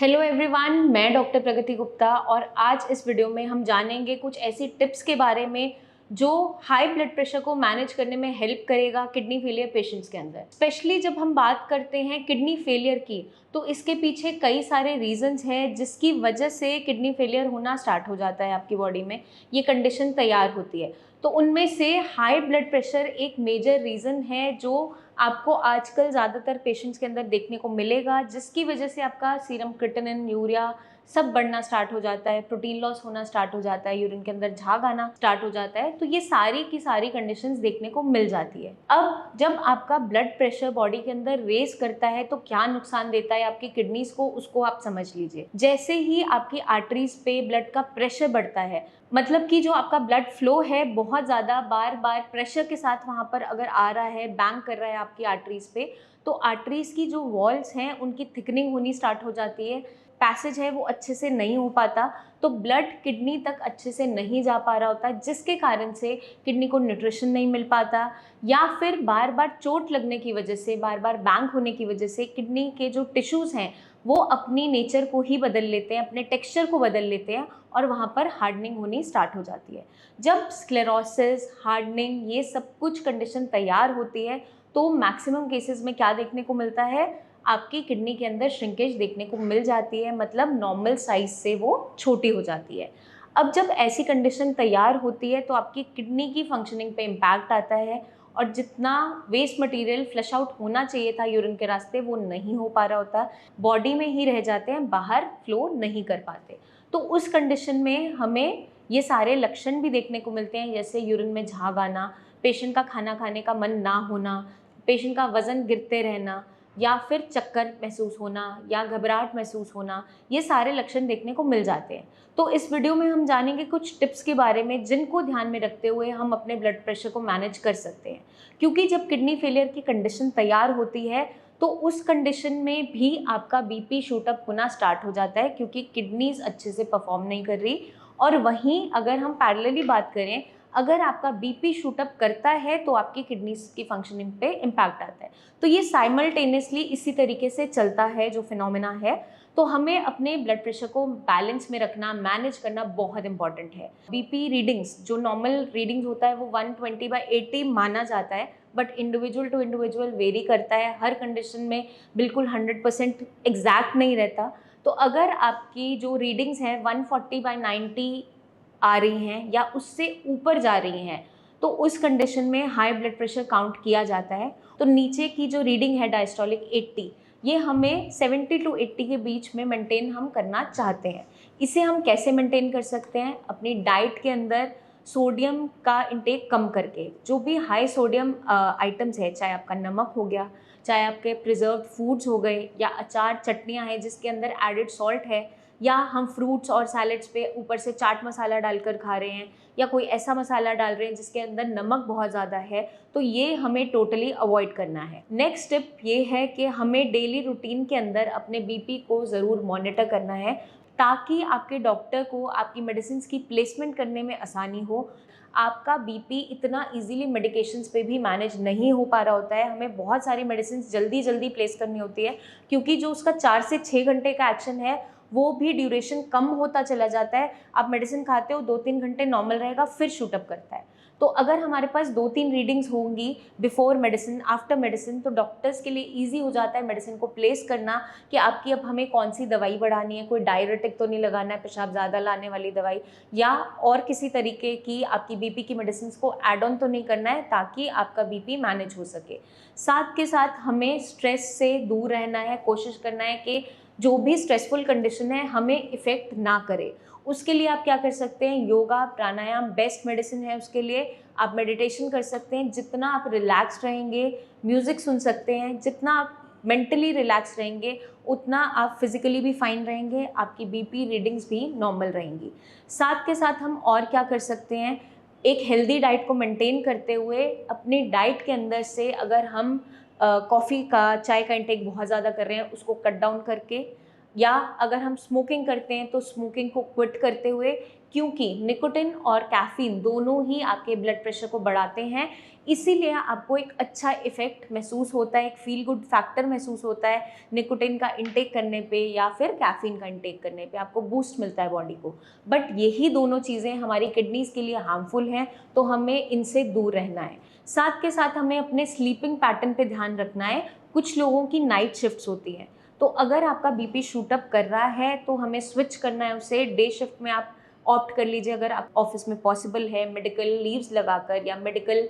Hello everyone, मैं doctor प्रगति गुप्ता और आज इस वीडियो में हम जानेंगे कुछ ऐसी टिप्स के बारे में जो हाई ब्लड प्रेशर को मैनेज करने में हेल्प करेगा किडनी फेलियर पेशेंट्स के अंदर। स्पेशली जब हम बात करते हैं किडनी फेलियर की, तो इसके पीछे कई सारे रीजंस हैं जिसकी वजह से किडनी फेलियर होना स्टार्ट हो जाता है आपकी बॉडी में, ये कंडीशन तैयार होती है। तो उनमें से हाई ब्लड प्रेशर एक मेजर रीज़न है जो आपको आजकल ज़्यादातर पेशेंट्स के अंदर देखने को मिलेगा, जिसकी वजह से आपका सीरम क्रिएटिनिन, यूरिया सब बढ़ना स्टार्ट हो जाता है, प्रोटीन लॉस होना स्टार्ट हो जाता है, यूरिन के अंदर झाग आना स्टार्ट हो जाता है। तो ये सारी की सारी कंडीशंस देखने को मिल जाती है। अब जब आपका ब्लड प्रेशर बॉडी के अंदर रेस करता है तो क्या नुकसान देता है आपकी किडनीज को, उसको आप समझ लीजिए। जैसे ही आपकी आर्टरीज पे ब्लड का प्रेशर बढ़ता है, मतलब कि जो आपका ब्लड फ्लो है बहुत ज़्यादा बार बार प्रेशर के साथ वहाँ पर अगर आ रहा है, बैंग कर रहा है आपकी आर्टरीज पे, तो आर्टरीज की जो वॉल्स हैं उनकी थिकनिंग होनी स्टार्ट हो जाती है, पैसेज है वो अच्छे से नहीं हो पाता, तो ब्लड किडनी तक अच्छे से नहीं जा पा रहा होता, जिसके कारण से किडनी को न्यूट्रिशन नहीं मिल पाता, या फिर बार बार चोट लगने की वजह से, बार बार बैंग होने की वजह से किडनी के जो टिश्यूज़ हैं वो अपनी नेचर को ही बदल लेते हैं, अपने टेक्सचर को बदल लेते हैं और वहाँ पर हार्डनिंग होनी स्टार्ट हो जाती है। जब स्क्लेरोसिस, हार्डनिंग, ये सब कुछ कंडीशन तैयार होती है तो मैक्सिमम केसेस में क्या देखने को मिलता है, आपकी किडनी के अंदर श्रिंकेज देखने को मिल जाती है, मतलब नॉर्मल साइज से वो छोटी हो जाती है। अब जब ऐसी कंडीशन तैयार होती है तो आपकी किडनी की फंक्शनिंग पे इम्पैक्ट आता है और जितना वेस्ट मटेरियल फ्लश आउट होना चाहिए था यूरिन के रास्ते वो नहीं हो पा रहा होता, बॉडी में ही रह जाते हैं, बाहर फ्लो नहीं कर पाते। तो उस कंडीशन में हमें ये सारे लक्षण भी देखने को मिलते हैं, जैसे यूरिन में झाग आना, पेशेंट का खाना खाने का मन ना होना, पेशेंट का वज़न गिरते रहना, या फिर चक्कर महसूस होना या घबराहट महसूस होना, ये सारे लक्षण देखने को मिल जाते हैं। तो इस वीडियो में हम जानेंगे कुछ टिप्स के बारे में जिनको ध्यान में रखते हुए हम अपने ब्लड प्रेशर को मैनेज कर सकते हैं, क्योंकि जब किडनी फेलियर की कंडीशन तैयार होती है तो उस कंडीशन में भी आपका बीपी शूट अप होना स्टार्ट हो जाता है, क्योंकि किडनीज अच्छे से परफॉर्म नहीं कर रही। और वहीं अगर हम पैरेलली बात करें, अगर आपका बीपी शूट अप करता है तो आपकी किडनीज की फंक्शनिंग पे इम्पैक्ट आता है। तो ये साइमल्टेनियसली इसी तरीके से चलता है जो फिनोमेना है। तो हमें अपने ब्लड प्रेशर को बैलेंस में रखना, मैनेज करना बहुत इंपॉर्टेंट है। बीपी रीडिंग्स, जो नॉर्मल रीडिंग्स होता है वो 120/80 माना जाता है, but individual to individual vary करता है, हर कंडीशन में बिल्कुल 100% एग्जैक्ट नहीं रहता। तो अगर आपकी जो रीडिंग्स हैं 140/90 आ रही हैं या उससे ऊपर जा रही हैं, तो उस कंडीशन में हाई ब्लड प्रेशर काउंट किया जाता है। तो नीचे की जो रीडिंग है डायस्टोलिक 80, ये हमें 70 to 80 के बीच में मेंटेन हम करना चाहते हैं। इसे हम कैसे मेंटेन कर सकते हैं? अपनी डाइट के अंदर सोडियम का इंटेक कम करके, जो भी हाई सोडियम आइटम्स है, चाहे आपका नमक हो गया, चाहे आपके प्रिजर्व्ड फूड्स हो गए, या अचार चटनियाँ हैं जिसके अंदर एडिड सॉल्ट है, या हम फ्रूट्स और सैलड्स पे ऊपर से चाट मसाला डालकर खा रहे हैं, या कोई ऐसा मसाला डाल रहे हैं जिसके अंदर नमक बहुत ज़्यादा है, तो ये हमें टोटली अवॉइड करना है। नेक्स्ट स्टेप ये है कि हमें डेली रूटीन के अंदर अपने बीपी को ज़रूर मॉनिटर करना है, ताकि आपके डॉक्टर को आपकी मेडिसिन की प्लेसमेंट करने में आसानी हो। आपका बीपी इतना इजीली मेडिकेशंस पे भी मैनेज नहीं हो पा रहा होता है, हमें बहुत सारी मेडिसिन जल्दी जल्दी प्लेस करनी होती है, क्योंकि जो उसका 4 से 6 घंटे का एक्शन है वो भी ड्यूरेशन कम होता चला जाता है। आप मेडिसिन खाते हो, 2-3 घंटे नॉर्मल रहेगा, फिर शूट अप करता है। तो अगर हमारे पास 2-3 रीडिंग्स होंगी बिफोर मेडिसिन, आफ्टर मेडिसिन, तो डॉक्टर्स के लिए ईजी हो जाता है मेडिसिन को प्लेस करना कि आपकी अब हमें कौन सी दवाई बढ़ानी है, कोई डायरेटिक तो नहीं लगाना है, पेशाब ज़्यादा लाने वाली दवाई, या और किसी तरीके की आपकी बीपी की मेडिसिन को ऐड ऑन तो नहीं करना है, ताकि आपका बीपी मैनेज हो सके। साथ के साथ हमें स्ट्रेस से दूर रहना है, कोशिश करना है कि जो भी स्ट्रेसफुल कंडीशन है हमें इफ़ेक्ट ना करे। उसके लिए आप क्या कर सकते हैं? योगा, प्राणायाम बेस्ट मेडिसिन है उसके लिए। आप मेडिटेशन कर सकते हैं, जितना आप रिलैक्स रहेंगे, म्यूज़िक सुन सकते हैं, जितना आप मेंटली रिलैक्स रहेंगे उतना आप फिज़िकली भी फाइन रहेंगे, आपकी बीपी रीडिंग्स भी नॉर्मल रहेंगी। साथ के साथ हम और क्या कर सकते हैं? एक हेल्दी डाइट को मेंटेन करते हुए अपनी डाइट के अंदर से अगर हम कॉफ़ी का, चाय का इंटेक बहुत ज़्यादा कर रहे हैं उसको कट डाउन करके, या अगर हम स्मोकिंग करते हैं तो स्मोकिंग को क्विट करते हुए, क्योंकि निकोटिन और कैफ़ीन दोनों ही आपके ब्लड प्रेशर को बढ़ाते हैं। इसीलिए आपको एक अच्छा इफेक्ट महसूस होता है, एक फील गुड फैक्टर महसूस होता है निकोटिन का इंटेक करने पे या फिर कैफीन का इंटेक करने पे, आपको बूस्ट मिलता है बॉडी को। बट यही दोनों चीज़ें हमारी किडनीज़ के लिए हार्मफुल हैं, तो हमें इनसे दूर रहना है। साथ के साथ हमें अपने स्लीपिंग पैटर्न पे ध्यान रखना है। कुछ लोगों की नाइट शिफ्ट्स होती हैं, तो अगर आपका बीपी शूट अप कर रहा है तो हमें स्विच करना है उसे। डे शिफ्ट में आप ऑप्ट कर लीजिए अगर आप ऑफिस में पॉसिबल है, मेडिकल लीव्स लगाकर या मेडिकल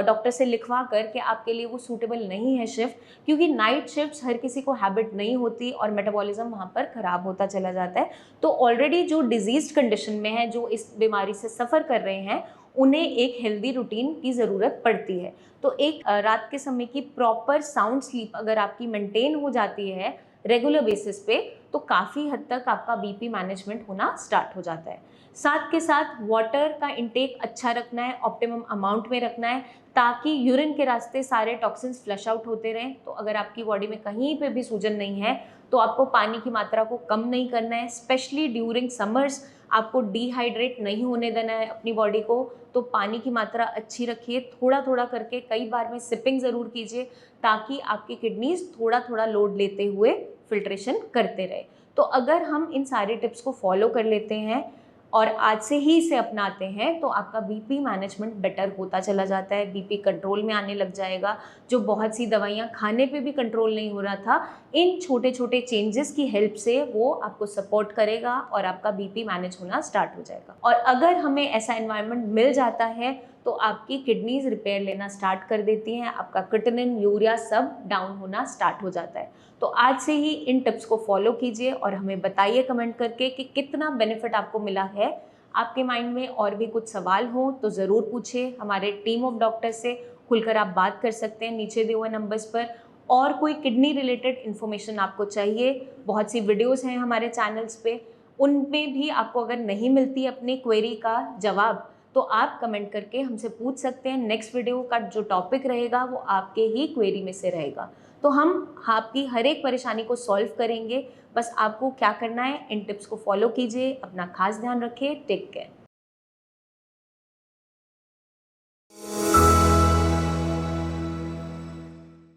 डॉक्टर से लिखवा कर कि आपके लिए वो सूटेबल नहीं है शिफ्ट, क्योंकि नाइट शिफ्ट्स हर किसी को हैबिट नहीं होती और मेटाबॉलिज्म वहाँ पर ख़राब होता चला जाता है। तो ऑलरेडी जो डिजीज़ कंडीशन में है, जो इस बीमारी से सफ़र कर रहे हैं, उन्हें एक हेल्दी रूटीन की ज़रूरत पड़ती है। तो एक रात के समय की प्रॉपर साउंड स्लीप अगर आपकी मेंटेन हो जाती है रेगुलर बेसिस पे, तो काफ़ी हद तक आपका बीपी मैनेजमेंट होना स्टार्ट हो जाता है। साथ के साथ वाटर का इंटेक अच्छा रखना है, ऑप्टिमम अमाउंट में रखना है, ताकि यूरिन के रास्ते सारे टॉक्सिन्स फ्लश आउट होते रहें। तो अगर आपकी बॉडी में कहीं पे भी सूजन नहीं है तो आपको पानी की मात्रा को कम नहीं करना है। स्पेशली ड्यूरिंग समर्स आपको डिहाइड्रेट नहीं होने देना है अपनी बॉडी को। तो पानी की मात्रा अच्छी रखिए, थोड़ा थोड़ा करके कई बार में सिपिंग ज़रूर कीजिए, ताकि आपकी किडनीज थोड़ा थोड़ा लोड लेते हुए फिल्ट्रेशन करते रहे। तो अगर हम इन सारे टिप्स को फॉलो कर लेते हैं और आज से ही इसे अपनाते हैं, तो आपका बीपी मैनेजमेंट बेटर होता चला जाता है, बीपी कंट्रोल में आने लग जाएगा। जो बहुत सी दवाइयाँ खाने पे भी कंट्रोल नहीं हो रहा था, इन छोटे छोटे चेंजेस की हेल्प से वो आपको सपोर्ट करेगा और आपका बीपी मैनेज होना स्टार्ट हो जाएगा। और अगर हमें ऐसा एनवायरनमेंट मिल जाता है तो आपकी किडनीज रिपेयर लेना स्टार्ट कर देती हैं, आपका क्रिएटिनिन, यूरिया सब डाउन होना स्टार्ट हो जाता है। तो आज से ही इन टिप्स को फॉलो कीजिए और हमें बताइए कमेंट करके कि कितना बेनिफिट आपको मिला है। आपके माइंड में और भी कुछ सवाल हो तो ज़रूर पूछिए, हमारे टीम ऑफ डॉक्टर से खुलकर आप बात कर सकते हैं नीचे दिए हुए नंबर्स पर। और कोई किडनी रिलेटेड इन्फॉर्मेशन आपको चाहिए, बहुत सी वीडियोज़ हैं हमारे चैनल्स पे, उनमें भी आपको अगर नहीं मिलती अपनी क्वेरी का जवाब, तो आप कमेंट करके हमसे पूछ सकते हैं। नेक्स्ट वीडियो का जो टॉपिक रहेगा वो आपके ही क्वेरी में से रहेगा, तो हम आपकी हर एक परेशानी को सॉल्व करेंगे। बस आपको क्या करना है, इन टिप्स को फॉलो कीजिए, अपना खास ध्यान रखिए। Take care.